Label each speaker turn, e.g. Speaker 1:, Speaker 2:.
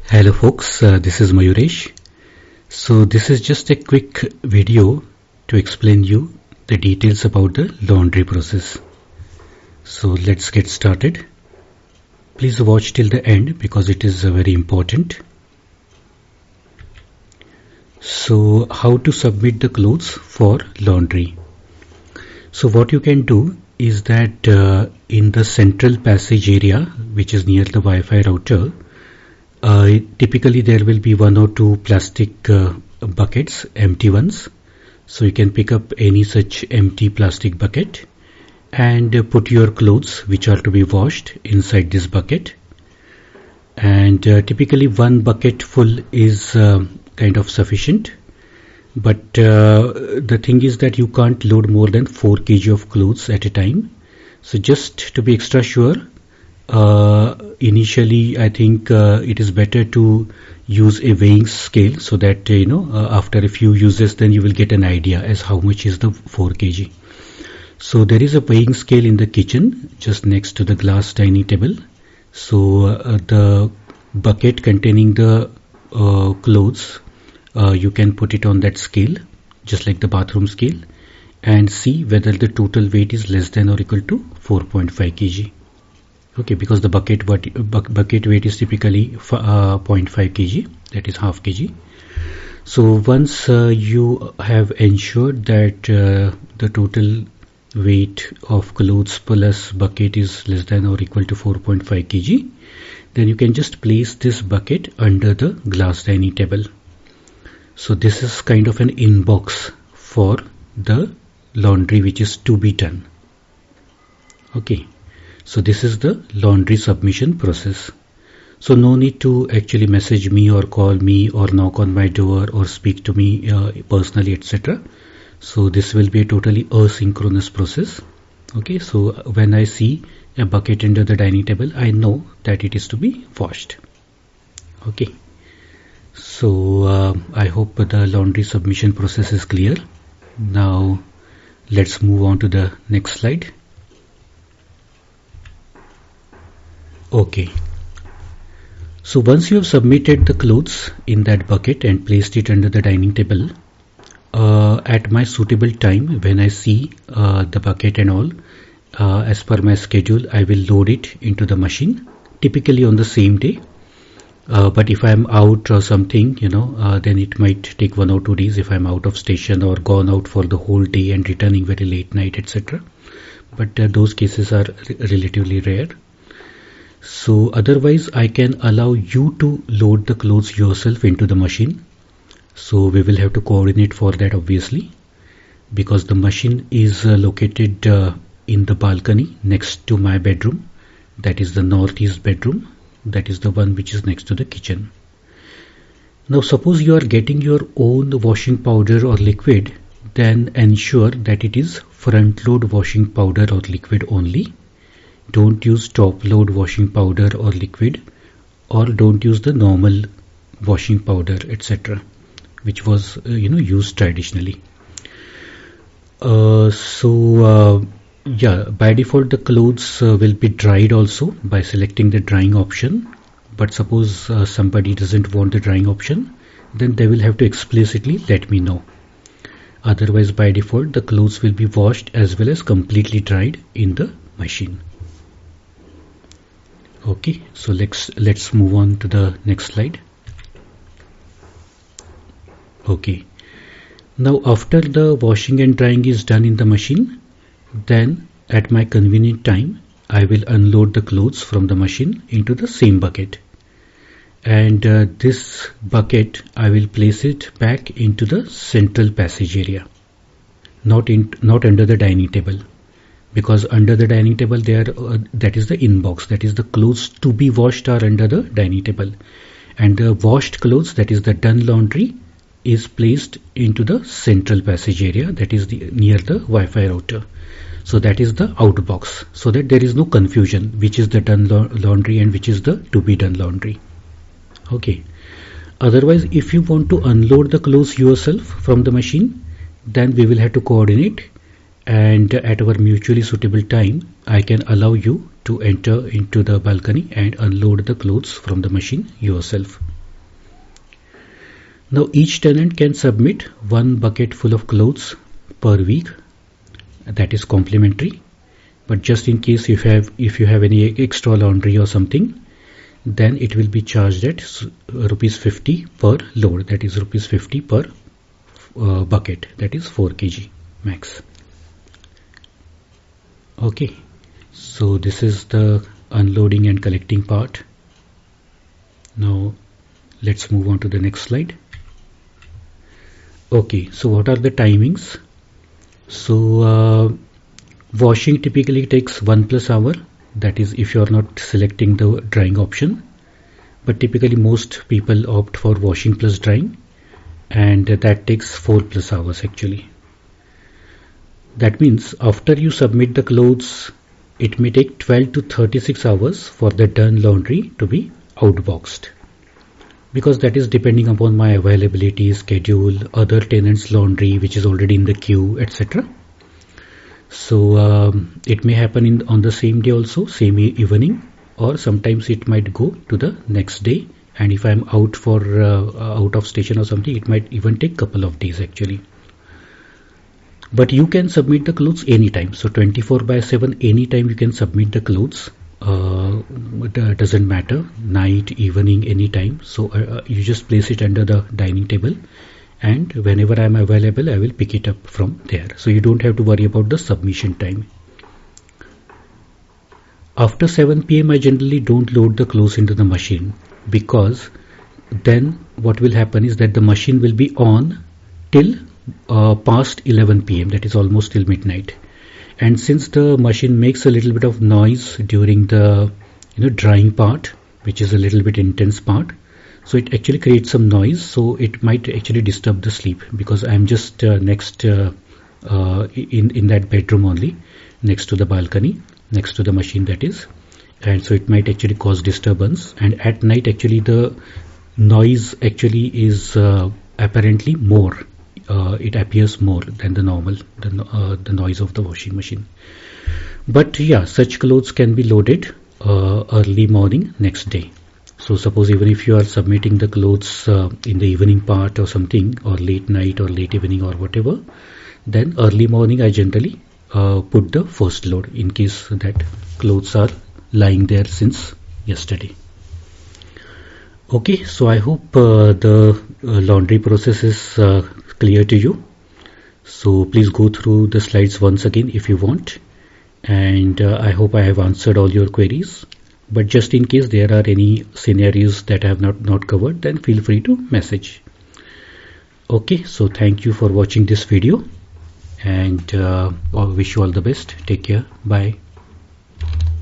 Speaker 1: Hello folks, this is Mayuresh. So this is just a quick video to explain you the details about the laundry process. So let's get started. Please watch till the end because it is very important. So how to submit the clothes for laundry? So what you can do is that in the central passage area, which is near the Wi-Fi router, typically there will be one or two plastic buckets, empty ones. So you can pick up any such empty plastic bucket and put your clothes which are to be washed inside this bucket. And typically one bucket full is kind of sufficient. But the thing is that you can't load more than 4 kg of clothes at a time. So just to be extra sure, initially I think it is better to use a weighing scale so that after a few uses then you will get an idea as how much is the 4 kg. So there is a weighing scale in the kitchen just next to the glass dining table. So the bucket containing the clothes, you can put it on that scale just like the bathroom scale and see whether the total weight is less than or equal to 4.5 kg. Okay, because the bucket weight is typically 0.5 kg, that is half kg. So once you have ensured that the total weight of clothes plus bucket is less than or equal to 4.5 kg, then you can just place this bucket under the glass dining table. So this is kind of an inbox for the laundry which is to be done. Okay. So this is the laundry submission process. So no need to actually message me or call me or knock on my door or speak to me personally, etc. So this will be a totally asynchronous process. Okay, so when I see a bucket under the dining table, I know that it is to be washed. Okay, so I hope the laundry submission process is clear. Now let's move on to the next slide. Okay, so once you have submitted the clothes in that bucket and placed it under the dining table, at my suitable time when I see the bucket and all, as per my schedule, I will load it into the machine, typically on the same day. But if I am out or something, then it might take 1 or 2 days if I am out of station or gone out for the whole day and returning very late night, etc. But those cases are relatively rare. So otherwise I can allow you to load the clothes yourself into the machine. So we will have to coordinate for that obviously, because the machine is located in the balcony next to my bedroom. That is the northeast bedroom. That is the one which is next to the kitchen. Now suppose you are getting your own washing powder or liquid, then ensure that it is front load washing powder or liquid only. Don't use top load washing powder or liquid, or don't use the normal washing powder, etc., which was used traditionally. Yeah, by default the clothes will be dried also by selecting the drying option. But suppose somebody doesn't want the drying option, then they will have to explicitly let me know. Otherwise by default the clothes will be washed as well as completely dried in the machine. Okay, so let's move on to the next slide. Okay, now after the washing and drying is done in the machine, then at my convenient time I will unload the clothes from the machine into the same bucket, and this bucket I will place it back into the central passage area, not under the dining table. Because under the dining table that is the inbox, that is the clothes to be washed are under the dining table, and the washed clothes, that is the done laundry, is placed into the central passage area, that is near the Wi-Fi router. So that is the outbox, so that there is no confusion which is the done laundry and which is the to be done laundry. Okay, otherwise if you want to unload the clothes yourself from the machine, then we will have to coordinate, and at our mutually suitable time I can allow you to enter into the balcony and unload the clothes from the machine yourself. Now each tenant can submit one bucket full of clothes per week. That is complimentary. But just in case if you have any extra laundry or something, then it will be charged at rupees 50 per load. That is rupees 50 per bucket. That is 4 kg max. Okay, so this is the unloading and collecting part. Now let's move on to the next slide. Okay, so what are the timings? So washing typically takes 1+ hour. That is if you are not selecting the drying option, but typically most people opt for washing plus drying, and that takes 4+ hours actually. That means after you submit the clothes, it may take 12 to 36 hours for the done laundry to be outboxed, because that is depending upon my availability, schedule, other tenants' laundry which is already in the queue, etc. So it may happen on the same day also, same evening, or sometimes it might go to the next day, and if I'm out for out of station or something, it might even take couple of days actually. But you can submit the clothes anytime, so 24/7 anytime you can submit the clothes. It doesn't matter, night, evening, anytime. So you just place it under the dining table, and whenever I'm available I will pick it up from there, so you don't have to worry about the submission time. After 7 PM I generally don't load the clothes into the machine, because then what will happen is that the machine will be on till past 11 PM, that is almost till midnight. And since the machine makes a little bit of noise during the drying part, which is a little bit intense part, so it actually creates some noise, so it might actually disturb the sleep, because I'm just next in that bedroom only, next to the balcony, next to the machine, that is, and so it might actually cause disturbance. And at night actually the noise actually is apparently more, it appears more than the normal the noise of the washing machine. But yeah, such clothes can be loaded early morning next day. So suppose even if you are submitting the clothes in the evening part or something, or late night or late evening or whatever, then early morning I generally put the first load, in case that clothes are lying there since yesterday. Okay, so I hope the laundry process is clear to you. So please go through the slides once again if you want, and I hope I have answered all your queries. But just in case there are any scenarios that I have not covered, then feel free to message. Okay, so thank you for watching this video, and I wish you all the best. Take care. Bye.